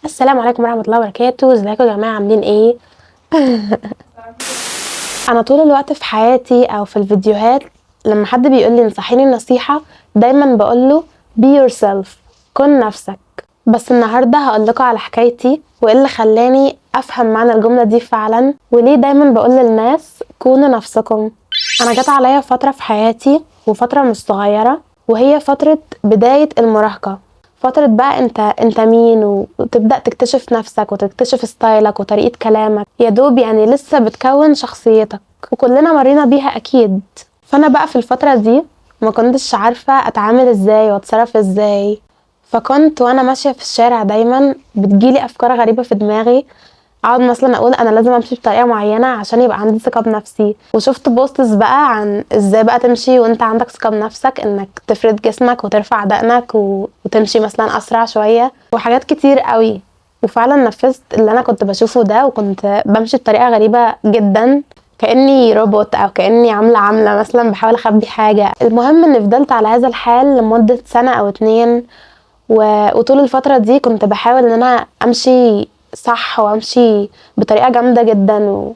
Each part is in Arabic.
السلام عليكم ورحمة الله وبركاته. ازيكم يا جماعة، عاملين ايه؟ انا طول الوقت في حياتي او في الفيديوهات لما حد بيقول لي انصحيني نصيحة دايما بقوله be yourself، كن نفسك. بس النهاردة هقول لكم على حكايتي وايه اللي خلاني افهم معنى الجملة دي فعلا، وليه دايما بقول للناس كونوا نفسكم. انا جت عليا فترة في حياتي وفترة مش صغيرة، وهي فترة بداية المراهقة. فترة بقى انت مين، وتبدأ تكتشف نفسك وتكتشف ستايلك وطريقة كلامك، يا دوب يعني لسه بتكون شخصيتك، وكلنا مرينا بيها اكيد. فانا بقى في الفترة دي ما كنتش عارفة اتعامل ازاي واتصرف ازاي. فكنت وانا ماشية في الشارع دايما بتجيلي افكار غريبة في دماغي، اقعد مثلا اقول انا لازم امشي بطريقه معينه عشان يبقى عندي ثقه بنفسي. وشفت بوستس بقى عن ازاي بقى تمشي وانت عندك ثقه بنفسك، انك تفرد جسمك وترفع دقنك وتمشي مثلا اسرع شويه وحاجات كتير قوي. وفعلا نفذت اللي انا كنت بشوفه ده، وكنت بمشي بطريقه غريبه جدا، كاني روبوت او كاني عامله مثلا بحاول اخبي حاجه. المهم اني فضلت على هذا الحال لمده سنه او اتنين، وطول الفترة دي كنت بحاول ان انا امشي صح وامشي بطريقة جامدة جدا،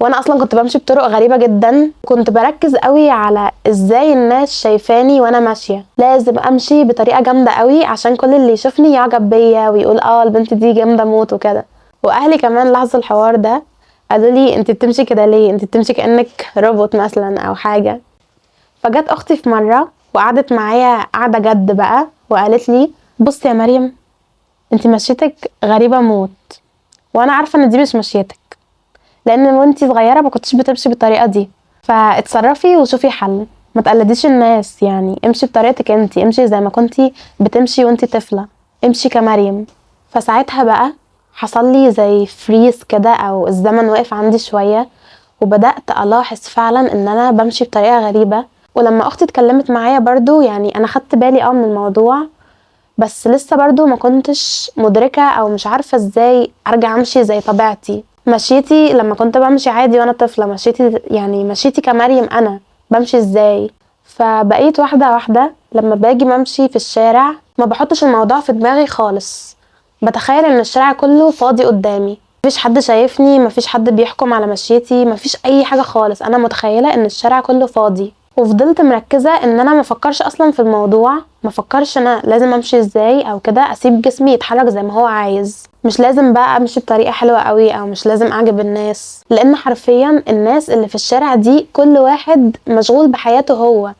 وانا اصلا كنت بمشي بطرق غريبة جدا. كنت بركز قوي على ازاي الناس شايفاني وانا ماشية، لازم امشي بطريقة جامدة قوي عشان كل اللي يشوفني يعجب بيا ويقول البنت دي جامدة موت وكده. واهلي كمان لاحظوا الحوار ده، قالوا لي انت بتمشي كده ليه، انت بتمشي كأنك روبوت مثلا او حاجة. فجت اختي في مرة وقعدت معايا قعدة جد بقى، وقالت لي بصي يا مريم، انت مشيتك غريبة موت، وانا عارفة ان دي مش مشيتك، لان وانتي صغيرة ما كنتش بتمشي بالطريقة دي. فاتصرفي وشوفي حل، ما تقلديش الناس، يعني امشي بطريقتك انتي، امشي زي ما كنتي بتمشي وانتي طفلة، امشي كمريم. فساعتها بقى حصل لي زي فريز كده، او الزمن وقف عندي شوية، وبدأت ألاحظ فعلا ان انا بمشي بطريقة غريبة. ولما اختي اتكلمت معايا برضو يعني انا خدت بالي من الموضوع، بس لسه برضو ما كنتش مدركة او مش عارفة ازاي ارجع امشي زي طبيعتي. مشيتي لما كنت بمشي عادي وانا طفلة، مشيتي كمريم انا بمشي ازاي. فبقيت واحدة واحدة لما باجي بمشي في الشارع ما بحطش الموضوع في دماغي خالص، بتخيل ان الشارع كله فاضي قدامي، مفيش حد شايفني، مفيش حد بيحكم على مشيتي، مفيش اي حاجة خالص، انا متخيلة ان الشارع كله فاضي. وفضلت مركزة ان انا مفكرش اصلا في الموضوع، مفكرش انا لازم امشي ازاي او كده، اسيب جسمي يتحرك زي ما هو عايز، مش لازم بقى امشي بطريقة حلوة قوي او مش لازم اعجب الناس، لان حرفيا الناس اللي في الشارع دي كل واحد مشغول بحياته، هو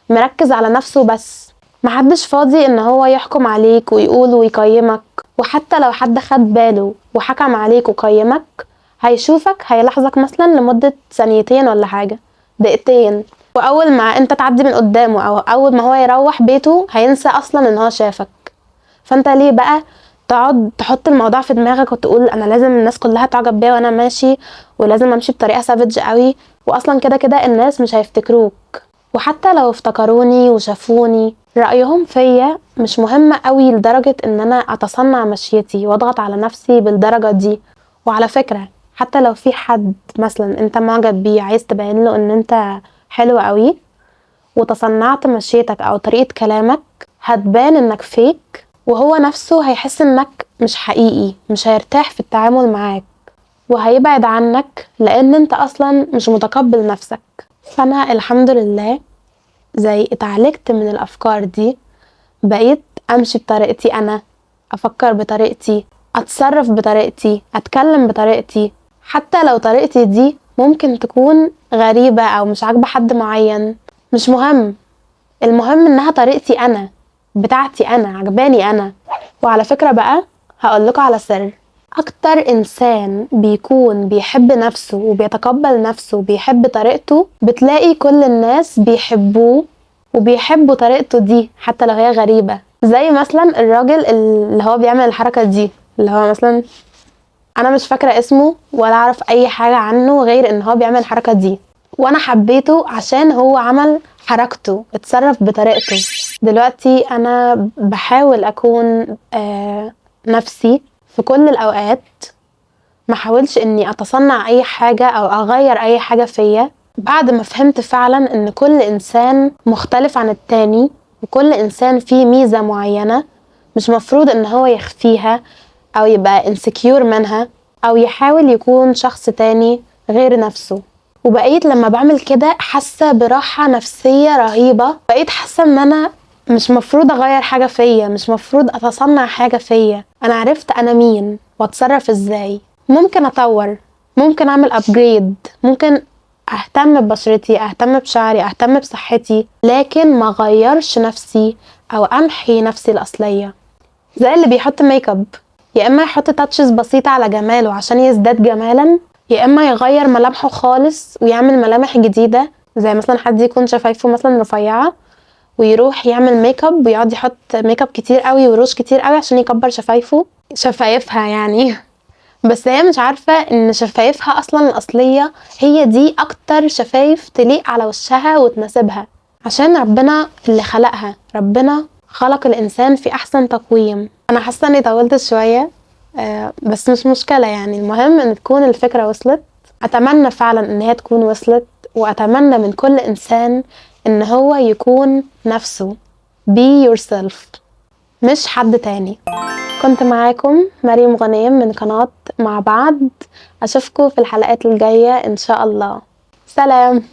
مركز على نفسه بس، محدش فاضي ان هو يحكم عليك ويقول ويقيمك. وحتى لو حد خد باله وحكم عليك وقيمك، هيشوفك هيلاحظك مثلا لمدة ثانيتين ولا حاجة، دقيقتين، واول ما انت تعدي من قدامه او اول ما هو يروح بيته هينسى اصلا ان هو شافك. فانت ليه بقى تقعد تحط الموضوع في دماغك وتقول انا لازم الناس كلها تعجب بيا وانا ماشي، ولازم امشي بطريقة سافج قوي، واصلا كده كده الناس مش هيفتكروك. وحتى لو افتكروني وشافوني رأيهم فيا مش مهم قوي لدرجة ان انا اتصنع مشيتي واضغط على نفسي بالدرجة دي. وعلى فكرة حتى لو في حد مثلا انت معجب بيه عايز تبين له ان انت حلو قوي، وتصنعت مشيتك او طريقة كلامك، هتبان انك فيك، وهو نفسه هيحس انك مش حقيقي، مش هيرتاح في التعامل معاك، وهيبعد عنك لان انت اصلا مش متقبل نفسك. فانا الحمد لله زي اتعالجت من الافكار دي، بقيت امشي بطريقتي انا، افكر بطريقتي، اتصرف بطريقتي، اتكلم بطريقتي، حتى لو طريقتي دي ممكن تكون غريبة او مش عاجبة حد معين، مش مهم، المهم انها طريقتي انا، بتاعتي انا، عجباني انا. وعلى فكرة بقى هقولكوا على سر، اكتر انسان بيكون بيحب نفسه وبيتقبل نفسه وبيحب طريقته، بتلاقي كل الناس بيحبوه وبيحبوا طريقته دي حتى لو هي غريبة. زي مثلا الراجل اللي هو بيعمل الحركة دي، اللي هو مثلا انا مش فاكرة اسمه ولا اعرف اي حاجة عنه غير ان هو بيعمل الحركة دي، وانا حبيته عشان هو عمل حركته، اتصرف بطريقته. دلوقتي انا بحاول اكون نفسي في كل الاوقات، ما حاولش اني اتصنع اي حاجة او اغير اي حاجة فيا، بعد ما فهمت فعلا ان كل انسان مختلف عن التاني، وكل انسان فيه ميزة معينة مش مفروض ان هو يخفيها، أو يبقى insecure منها أو يحاول يكون شخص تاني غير نفسه. وبقيت لما بعمل كده حاسة براحة نفسية رهيبة، بقيت حاسة ان انا مش مفروض اغير حاجة فيا، مش مفروض اتصنع حاجة فيا. انا عرفت انا مين واتصرف ازاي. ممكن اطور، ممكن اعمل ابجريد، ممكن اهتم ببشرتي، اهتم بشعري، اهتم بصحتي، لكن ما غيرش نفسي او امحي نفسي الاصلية. زي اللي بيحط ميك اب، يا اما يحط تاتشز بسيطة على جماله عشان يزداد جمالا، يا اما يغير ملامحه خالص ويعمل ملامح جديدة. زي مثلا حد يكون شفايفه مثلا رفيعة ويروح يعمل ميك اب ويقعد يحط ميك اب كتير قوي وروج كتير قوي عشان يكبر شفايفها يعني. بس هي مش عارفة ان شفايفها اصلا الاصلية هي دي اكتر شفايف تليق على وشها وتناسبها، عشان ربنا اللي خلقها. ربنا خلق الانسان في احسن تقويم. انا حاسة اني طولت شوية، بس مش مشكلة يعني. المهم ان تكون الفكرة وصلت. اتمنى فعلا ان هي تكون وصلت، واتمنى من كل انسان ان هو يكون نفسه. be yourself، مش حد تاني. كنت معاكم مريم غنيم من قناة مع بعض. اشوفكم في الحلقات الجاية ان شاء الله. سلام.